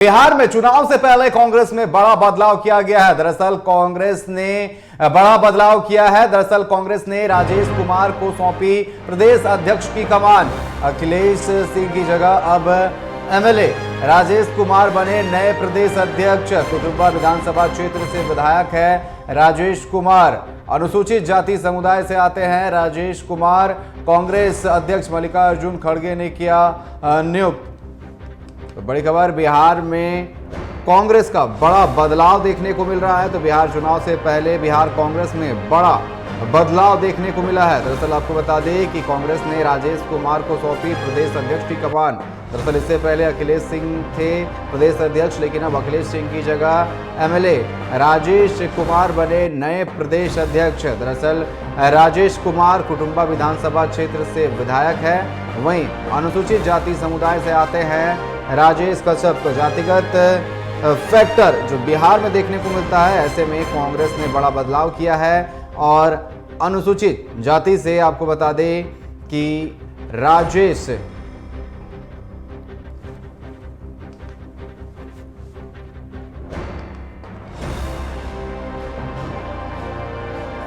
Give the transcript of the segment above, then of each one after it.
बिहार में चुनाव से पहले कांग्रेस में बड़ा बदलाव किया गया है। दरअसल कांग्रेस ने राजेश कुमार को सौंपी प्रदेश अध्यक्ष की कमान। अखिलेश सिंह की जगह अब एमएलए राजेश कुमार बने नए प्रदेश अध्यक्ष। कुटुंबा विधानसभा क्षेत्र से विधायक है राजेश कुमार। अनुसूचित जाति समुदाय से आते हैं राजेश कुमार। कांग्रेस अध्यक्ष मल्लिकार्जुन खड़गे ने किया नियुक्त। तो बड़ी खबर, बिहार में कांग्रेस का बड़ा बदलाव देखने को मिल रहा है। तो बिहार चुनाव से पहले बिहार कांग्रेस में बड़ा बदलाव देखने को मिला है। दरअसल आपको बता दें कि कांग्रेस ने राजेश कुमार को सौंपी प्रदेश अध्यक्ष की कमान। दरअसल इससे पहले अखिलेश सिंह थे प्रदेश अध्यक्ष, लेकिन अब अखिलेश सिंह की जगह एमएलए राजेश कुमार बने नए प्रदेश अध्यक्ष। दरअसल राजेश कुमार कुटुंबा विधानसभा क्षेत्र से विधायक है। वहीं अनुसूचित जाति समुदाय से आते हैं राजेश कश्यप। तो जातिगत फैक्टर जो बिहार में देखने को मिलता है, ऐसे में कांग्रेस ने बड़ा बदलाव किया है। और अनुसूचित जाति से आपको बता दें कि राजेश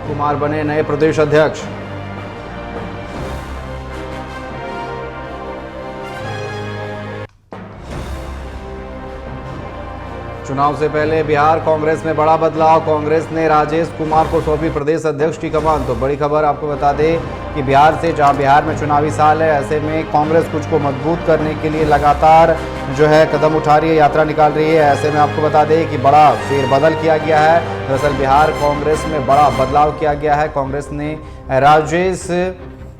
कुमार बने नए प्रदेश अध्यक्ष। चुनाव से पहले बिहार कांग्रेस में बड़ा बदलाव। कांग्रेस ने राजेश कुमार को सौंपी प्रदेश अध्यक्ष की कमान। तो बड़ी खबर आपको बता दें कि बिहार में चुनावी साल है, ऐसे में कांग्रेस कुछ को मजबूत करने के लिए लगातार जो है कदम उठा रही है, यात्रा निकाल रही है। ऐसे में आपको बता दें कि बड़ा फेरबदल किया गया है। दरअसल बिहार कांग्रेस में बड़ा बदलाव किया गया है। कांग्रेस ने राजेश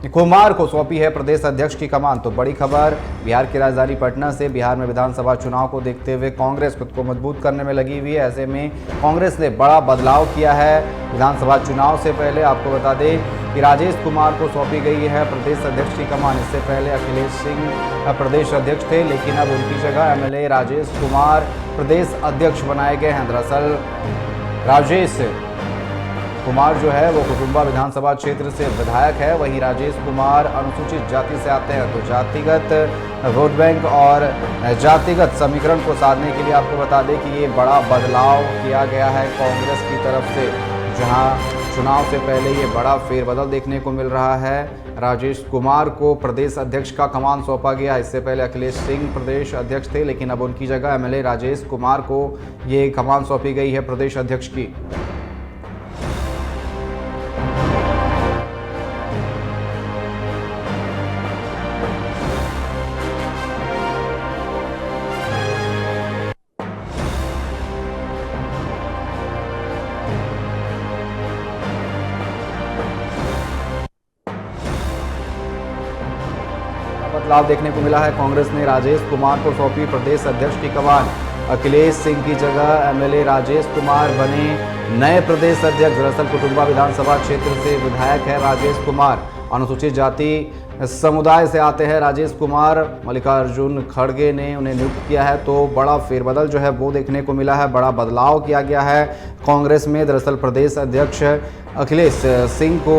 कुमार को सौंपी है प्रदेश अध्यक्ष की कमान। तो बड़ी खबर, बिहार की राजधानी पटना से बिहार में विधानसभा चुनाव को देखते हुए कांग्रेस खुद को मजबूत करने में लगी हुई है। ऐसे में कांग्रेस ने बड़ा बदलाव किया है। विधानसभा चुनाव से पहले आपको बता दें कि राजेश कुमार को सौंपी गई है प्रदेश अध्यक्ष की कमान। इससे पहले अखिलेश सिंह प्रदेश अध्यक्ष थे, लेकिन अब उनकी जगह एमएलए राजेश कुमार प्रदेश अध्यक्ष बनाए गए हैं। दरअसल राजेश कुमार जो है वो कुटुंबा विधानसभा क्षेत्र से विधायक है। वहीं राजेश कुमार अनुसूचित जाति से आते हैं। तो जातिगत वोट बैंक और जातिगत समीकरण को साधने के लिए आपको बता दें कि ये बड़ा बदलाव किया गया है कांग्रेस की तरफ से, जहां चुनाव से पहले ये बड़ा फेरबदल देखने को मिल रहा है। राजेश कुमार को प्रदेश अध्यक्ष का कमान सौंपा गया। इससे पहले अखिलेश सिंह प्रदेश अध्यक्ष थे, लेकिन अब उनकी जगह एमएलए राजेश कुमार को ये कमान सौंपी गई है प्रदेश अध्यक्ष की। बदलाव देखने को मिला है। कांग्रेस ने राजेश कुमार को सौंपी प्रदेश अध्यक्ष की कमान। अखिलेश सिंह की जगह एमएलए राजेश कुमार बने नए प्रदेश अध्यक्ष। दरअसल कुटुंबा विधानसभा क्षेत्र से विधायक है राजेश कुमार। अनुसूचित जाति समुदाय से आते हैं राजेश कुमार। मल्लिकार्जुन खड़गे ने उन्हें नियुक्त किया है। तो बड़ा फेरबदल जो है वो देखने को मिला है, बड़ा बदलाव किया गया है कांग्रेस में। दरअसल प्रदेश अध्यक्ष अखिलेश सिंह को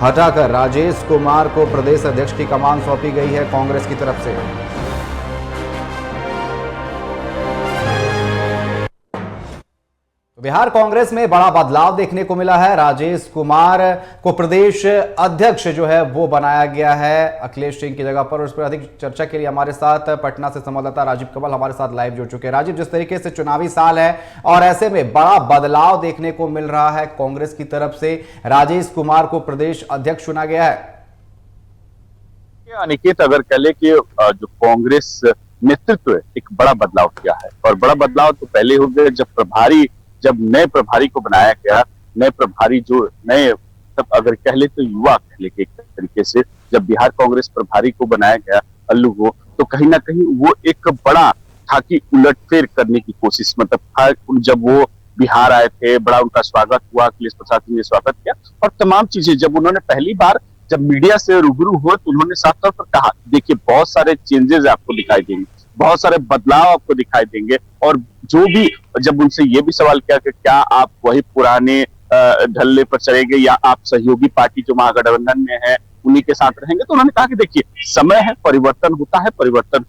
हटाकर राजेश कुमार को प्रदेश अध्यक्ष की कमान सौंपी गई है कांग्रेस की तरफ से। बिहार कांग्रेस में बड़ा बदलाव देखने को मिला है। राजेश कुमार को प्रदेश अध्यक्ष जो है वो बनाया गया है अखिलेश सिंह की जगह पर। और इस पर अधिक चर्चा के लिए हमारे साथ पटना से संवाददाता राजीव कंवल हमारे साथ लाइव जुड़ चुके हैं। राजीव, जिस तरीके से चुनावी साल है और ऐसे में बड़ा बदलाव देखने को मिल रहा है कांग्रेस की तरफ से, राजेश कुमार को प्रदेश अध्यक्ष चुना गया है। अनिकेत, अगर कह ले कि जो कांग्रेस नेतृत्व एक बड़ा बदलाव किया है, और बड़ा बदलाव तो पहले हो गया जब नए प्रभारी को बनाया गया। नए प्रभारी जो नए, तब अगर कह ले तो युवा कह ले एक तरीके से, जब बिहार कांग्रेस प्रभारी को बनाया गया अल्लू को, तो कहीं ना कहीं वो एक बड़ा था कि उलटफेर करने की कोशिश, मतलब था जब वो बिहार आए थे, बड़ा उनका स्वागत हुआ, अखिलेश प्रसाद सिंह ने स्वागत किया। और तमाम चीजें जब उन्होंने पहली बार जब मीडिया से रूबरू हुए तो उन्होंने साफ तौर पर कहा, देखिए बहुत सारे चेंजेस आपको दिखाई देंगे, बहुत सारे बदलाव आपको दिखाई देंगे। और जो भी, जब उनसे ये भी सवाल किया कि क्या आप वही पुराने ढल्ले पर चलेंगे या आप सहयोगी पार्टी जो महागठबंधन में है उन्हीं के साथ रहेंगे, तो उन्होंने कहा कि देखिए समय है, परिवर्तन होता है, परिवर्तन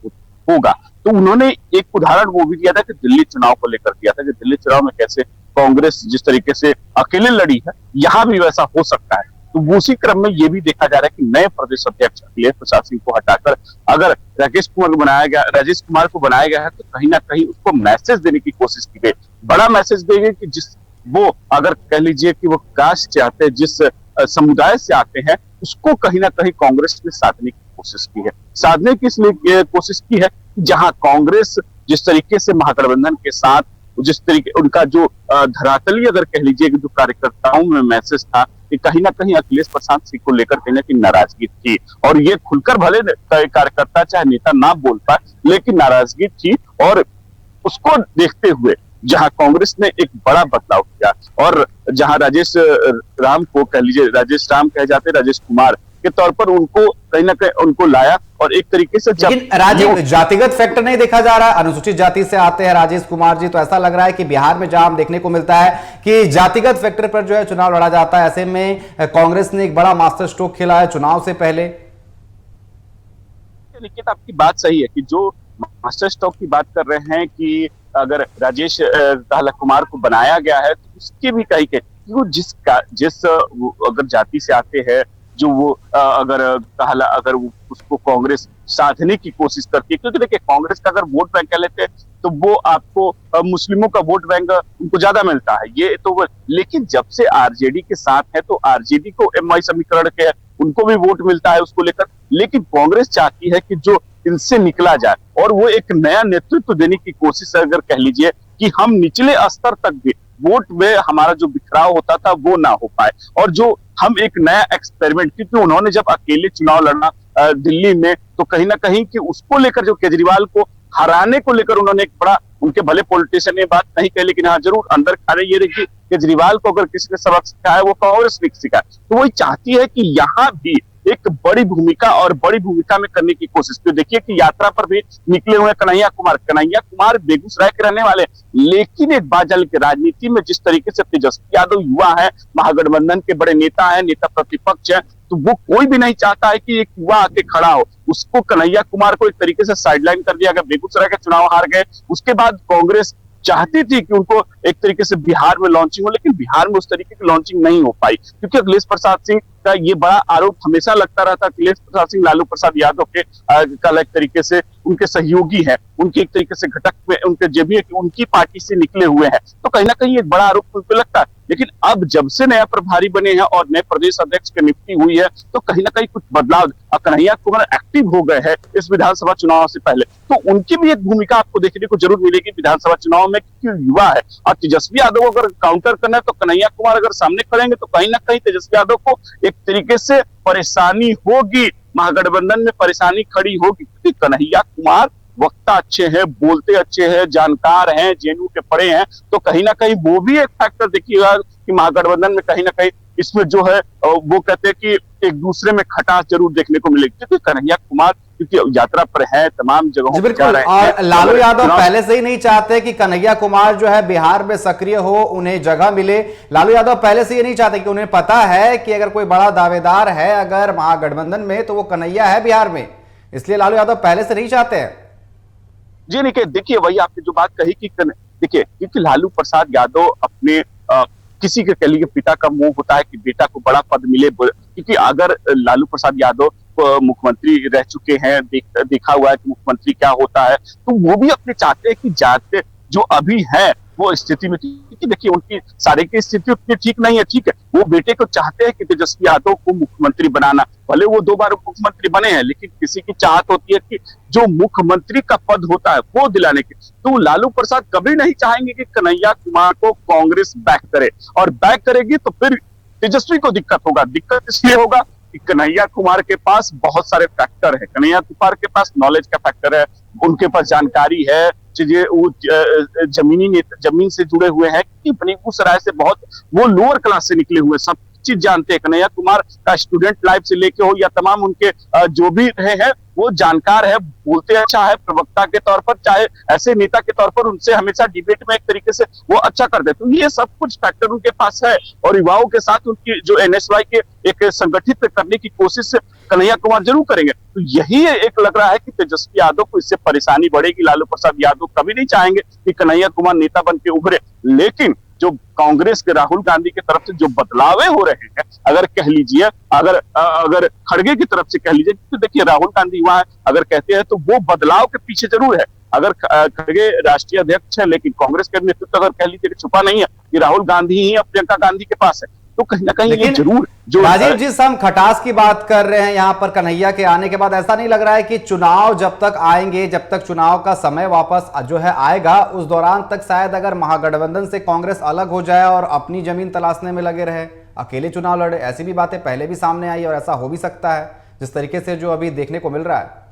होगा। तो उन्होंने एक उदाहरण वो भी दिया था कि दिल्ली चुनाव को लेकर दिया था कि दिल्ली चुनाव में कैसे कांग्रेस जिस तरीके से अकेले लड़ी है, यहां भी वैसा हो सकता है। तो उसी क्रम में ये भी देखा जा रहा है कि नए प्रदेश अध्यक्ष अखिलेश प्रसाद सिंह को हटाकर अगर राजेश कुमार को बनाया गया है, तो कहीं ना कहीं उसको मैसेज देने की कोशिश की गई, बड़ा मैसेज देंगे कि जिस वो अगर कह लीजिए कि वो कास्ट से आते हैं, जिस समुदाय से आते हैं, उसको कहीं ना कहीं कांग्रेस ने साधने की कोशिश की है। साधने की इसलिए कोशिश की है जहां कांग्रेस जिस तरीके से महागठबंधन के साथ जिस तरीके उनका जो धरातली अगर कह लीजिए कि जो कार्यकर्ताओं में मैसेज था कि कहीं ना कहीं अखिलेश प्रसाद सिंह को लेकर कहीं ना कहीं नाराजगी थी, और ये खुलकर भले कार्यकर्ता चाहे नेता ना बोल पाए, लेकिन नाराजगी थी। और उसको देखते हुए जहां कांग्रेस ने एक बड़ा बदलाव किया और जहां राजेश राम को कह लीजिए, राजेश राम कहे जाते राजेश कुमार के तौर पर उनको कहीं ना कहीं उनको लाया, और एक तरीके से लेकिन राजीव, जातिगत फैक्टर नहीं देखा जा रहा। अनुसूचित जाति से आते हैं राजेश कुमार जी, तो ऐसा लग रहा है कि बिहार में जहां हम देखने को मिलता है कि जातिगत फैक्टर पर जो है चुनाव लड़ा जाता है, ऐसे में कांग्रेस ने एक बड़ा मास्टर स्ट्रोक खेला है चुनाव से पहले। लेकिन आपकी बात सही है कि जो मास्टर स्ट्रोक की बात कर रहे हैं कि अगर राजेश कुमार को बनाया गया है, तो उसके भी कहीं के वो जिस अगर जाति से आते हैं, जो वो अगर वो उसको कांग्रेस साधने की कोशिश करती है, क्योंकि देखिए कांग्रेस का अगर वोट बैंक कह लेते हैं तो वो आपको मुस्लिमों का वोट बैंक उनको ज्यादा मिलता है, ये तो वो। लेकिन जब से आरजेडी के साथ है तो आरजेडी को एमआई समीकरण के उनको भी वोट मिलता है उसको लेकर, लेकिन कांग्रेस चाहती है कि जो इनसे निकला जाए और वो एक नया नेतृत्व देने की कोशिश अगर कह लीजिए कि हम निचले स्तर तक भी वोट में हमारा जो बिखराव होता था वो ना हो पाए, और जो हम एक नया एक्सपेरिमेंट, क्योंकि उन्होंने जब अकेले चुनाव लड़ना दिल्ली में, तो कहीं ना कहीं कि उसको लेकर जो केजरीवाल को हराने को लेकर उन्होंने एक बड़ा, उनके भले पॉलिटिशियन ने बात नहीं कही, लेकिन हाँ जरूर अंदर खाने ये रही कि केजरीवाल को अगर किसी ने सबक सिखाया वो कांग्रेस ने सिखाया, तो वही चाहती है कि यहाँ भी एक बड़ी भूमिका में करने की कोशिश। तो देखिए कि यात्रा पर भी निकले हुए कन्हैया कुमार बेगूसराय के रहने वाले, लेकिन एक बात जान के राजनीति में जिस तरीके से तेजस्वी यादव युवा है, महागठबंधन के बड़े नेता है, नेता प्रतिपक्ष है, तो वो कोई भी नहीं चाहता है कि एक युवा आके खड़ा हो। उसको कन्हैया कुमार को एक तरीके से साइडलाइन कर दिया गया, बेगूसराय के चुनाव हार गए। उसके बाद कांग्रेस चाहती थी कि उनको एक तरीके से बिहार में लॉन्चिंग हो, लेकिन बिहार में उस तरीके की लॉन्चिंग नहीं हो पाई, क्योंकि अखिलेश प्रसाद सिंह का ये बड़ा आरोप हमेशा लगता रहता। अखिलेश प्रसाद सिंह लालू प्रसाद यादव के एक तरीके से उनके सहयोगी हैं, उनके एक तरीके से घटक में उनके जो भी उनकी पार्टी से निकले हुए हैं, तो कहीं ना कहीं एक बड़ा आरोप उन पर लगता है। लेकिन अब जब से नया प्रभारी बने हैं और नए प्रदेश अध्यक्ष की नियुक्ति हुई है, तो कहीं ना कहीं कुछ बदलाव, कन्हैया कुमार एक्टिव हो गए हैं इस विधानसभा चुनाव से पहले, तो उनकी भी एक भूमिका आपको देखने को जरूर मिलेगी विधानसभा चुनाव में, क्योंकि युवा है। और तेजस्वी यादव को अगर काउंटर करना है तो कन्हैया कुमार अगर सामने खड़ेंगे तो कहीं ना कहीं तेजस्वी यादव को एक तरीके से परेशानी होगी, महागठबंधन में परेशानी खड़ी होगी, क्योंकि कन्हैया कुमार वक्ता अच्छे हैं, बोलते अच्छे हैं, जानकार हैं, जेएनयू के पढ़े हैं, तो कहीं ना कहीं वो भी एक फैक्टर देखिएगा कि महागठबंधन में कहीं ना कहीं इसमें जो है वो कहते हैं कि एक दूसरे में खटास जरूर देखने को मिलेगी, क्योंकि कन्हैया कुमार क्योंकि यात्रा पर है, तमाम जगहों पर जा रहे हैं। और लालू यादव पहले से ही नहीं चाहते कि कन्हैया कुमार जो है बिहार में सक्रिय हो, उन्हें जगह मिले। लालू यादव पहले से ये नहीं चाहते, कि उन्हें पता है कि अगर कोई बड़ा दावेदार है अगर महागठबंधन में, तो वो कन्हैया है बिहार में, इसलिए लालू यादव पहले से नहीं चाहते हैं। जी नहीं, देखिए वही आपने जो बात कही कि देखिए, क्योंकि लालू प्रसाद यादव अपने किसी के कह लीजिए पिता का मोह होता है कि बेटा को बड़ा पद मिले, क्योंकि अगर लालू प्रसाद यादव मुख्यमंत्री रह चुके हैं, देखा हुआ है कि मुख्यमंत्री क्या होता है, तो वो भी अपने चाहते हैं कि जाते जो अभी है वो स्थिति में, क्योंकि देखिए उनकी सारे की स्थिति उतनी ठीक नहीं है, ठीक है, वो बेटे को चाहते हैं कि तेजस्वी यादव को मुख्यमंत्री बनाना, भले वो 2 बार मुख्यमंत्री बने हैं, लेकिन किसी की चाहत होती है कि जो मुख्यमंत्री का पद होता है वो दिलाने की। तो लालू प्रसाद कभी नहीं चाहेंगे कि कन्हैया कुमार को कांग्रेस बैक करे, और बैक करेगी तो फिर तेजस्वी को दिक्कत होगा। दिक्कत इसलिए होगा कि कन्हैया कुमार के पास बहुत सारे फैक्टर है, कन्हैया कुमार के पास नॉलेज का फैक्टर है, उनके पास जानकारी है, चीजें वो जमीन से जुड़े हुए हैं, कि बेगूसराय से बहुत वो लोअर क्लास से निकले हुए, सब चीज जानते हैं। कन्हैया कुमार का स्टूडेंट लाइफ से लेके हो या तमाम उनके जो भी रहे हैं, वो जानकार है, बोलते अच्छा है, प्रवक्ता के तौर पर, चाहे ऐसे नेता के तौर पर उनसे हमेशा डिबेट में एक तरीके से वो अच्छा कर देते। तो ये सब कुछ फैक्टर उनके पास है और युवाओं के साथ उनकी जो एनएसवाई के एक संगठित करने की कोशिश कन्हैया कुमार जरूर करेंगे। तो यही एक लग रहा है कि तेजस्वी यादव को इससे परेशानी बढ़ेगी। लालू प्रसाद यादव कभी नहीं चाहेंगे कि कन्हैया कुमार नेता बन के उभरे, लेकिन जो कांग्रेस के राहुल गांधी की तरफ से जो बदलावे हो रहे हैं, अगर कह लीजिए, अगर खड़गे की तरफ से कह लीजिए, तो देखिए राहुल गांधी वहां अगर कहते हैं तो वो बदलाव के पीछे जरूर है। अगर खड़गे राष्ट्रीय अध्यक्ष है, लेकिन कांग्रेस का नेतृत्व अगर कह लीजिए कि छुपा नहीं है कि राहुल गांधी ही प्रियंका गांधी के पास है, तो कहीं ना कहीं ये जरूर जो राजीव जी, हम खटास की बात कर रहे हैं यहाँ पर कन्हैया के आने के बाद, ऐसा नहीं लग रहा है कि चुनाव जब तक आएंगे, जब तक चुनाव का समय वापस जो है आएगा, उस दौरान तक शायद अगर महागठबंधन से कांग्रेस अलग हो जाए और अपनी जमीन तलाशने में लगे रहे, अकेले चुनाव लड़े, ऐसी भी बातें पहले भी सामने आई और ऐसा हो भी सकता है जिस तरीके से जो अभी देखने को मिल रहा है।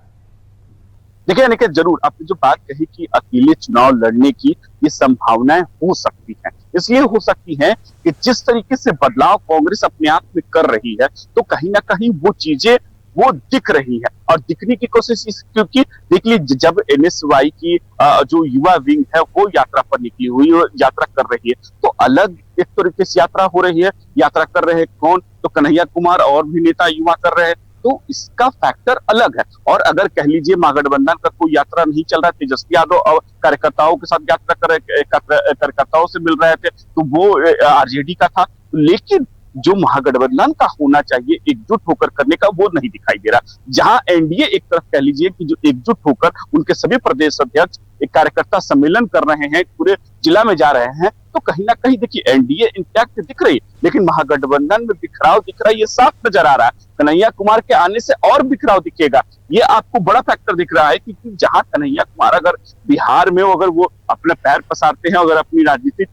देखिए जरूर आपने जो बात कही कि अकेले चुनाव लड़ने की ये संभावनाएं हो सकती हैं, इसलिए हो सकती हैं कि जिस तरीके से बदलाव कांग्रेस अपने आप में कर रही है, तो कहीं ना कहीं वो चीजें वो दिख रही है और दिखने की कोशिश, क्योंकि देख लीजिए जब एनएसवाई की जो युवा विंग है वो यात्रा पर निकली हुई यात्रा कर रही है, तो अलग एक तरीके से यात्रा हो रही है। यात्रा कर रहे हैं कौन? तो कन्हैया कुमार और भी नेता युवा कर रहे हैं, तो इसका फैक्टर अलग है। और अगर कह लीजिए महागठबंधन का कोई यात्रा नहीं चल रहा है, तेजस्वी यादव और कार्यकर्ताओं के साथ यात्रा कर रहे, कार्यकर्ताओं से मिल रहे थे, तो वो आरजेडी का था, लेकिन जो महागठबंधन का होना चाहिए एकजुट होकर करने का, वो नहीं दिखाई दे रहा। जहां एनडीए एक तरफ कह लीजिए कि जो एकजुट होकर उनके सभी प्रदेश अध्यक्ष एक कार्यकर्ता सम्मेलन कर रहे हैं, पूरे जिला में जा रहे हैं, तो कहीं ना कहीं देखिए एनडीए इंटैक्ट दिख रही है, लेकिन महागठबंधन में बिखराव दिख रहा है, ये साफ नजर आ रहा है। कन्हैया कुमार के आने से और बिखराव दिखेगा, ये आपको बड़ा फैक्टर दिख रहा है, क्योंकि जहां कन्हैया कुमार अगर बिहार में अगर वो अपने पैर पसारते हैं, अगर अपनी राजनीति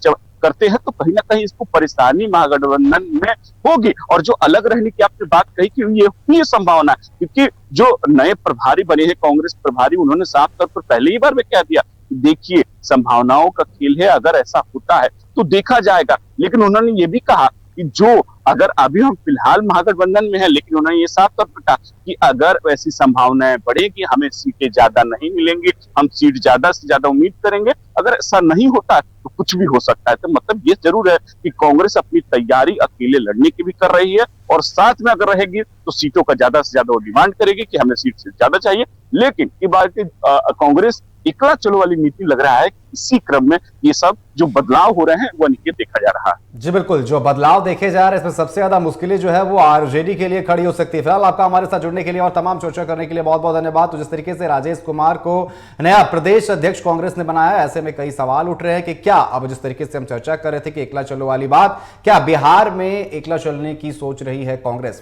करते हैं, तो कहीं ना कहीं इसको परेशानी महागठबंधन में होगी। और जो अलग रहने की आपने बात कही कि ये संभावना है, क्योंकि जो नए प्रभारी बने हैं कांग्रेस प्रभारी, उन्होंने साफ तौर पर पहले ही बार में कह दिया, देखिए संभावनाओं का खेल है, अगर ऐसा होता है तो देखा जाएगा। लेकिन उन्होंने ये भी कहा कि जो अगर अभी हम फिलहाल महागठबंधन में है, लेकिन उन्होंने ये साफ तौर पर कहा कि अगर ऐसी संभावनाएं बढ़ेगी, हमें सीटें ज्यादा नहीं मिलेंगी, हम सीट ज्यादा से ज्यादा उम्मीद करेंगे, अगर ऐसा नहीं होता है तो कुछ भी हो सकता है। तो मतलब ये जरूर है कि कांग्रेस अपनी तैयारी अकेले लड़ने की भी कर रही है, और साथ में अगर रहेगी तो सीटों का ज्यादा से ज्यादा वो डिमांड करेगी कि हमें सीट से ज्यादा चाहिए। लेकिन ये बात कांग्रेस एकला चलो वाली नीति लग रहा है, इसी क्रम में ये सब जो बदलाव हो रहे हैं वो अनिकेत देखा जा रहा है। जी बिल्कुल, जो बदलाव देखे जा रहे हैं इसमें सबसे ज्यादा मुश्किलें जो है वो आरजेडी के लिए खड़ी हो सकती है। फिलहाल आपका हमारे साथ जुड़ने के लिए और तमाम चर्चा करने के लिए बहुत बहुत धन्यवाद। तो जिस तरीके से राजेश कुमार को नया प्रदेश अध्यक्ष कांग्रेस ने बनाया, ऐसे में कई सवाल उठ रहे हैं कि क्या अब जिस तरीके से हम चर्चा कर रहे थे कि एकला चलो वाली बात, क्या बिहार में एकला चलने की सोच रही है कांग्रेस?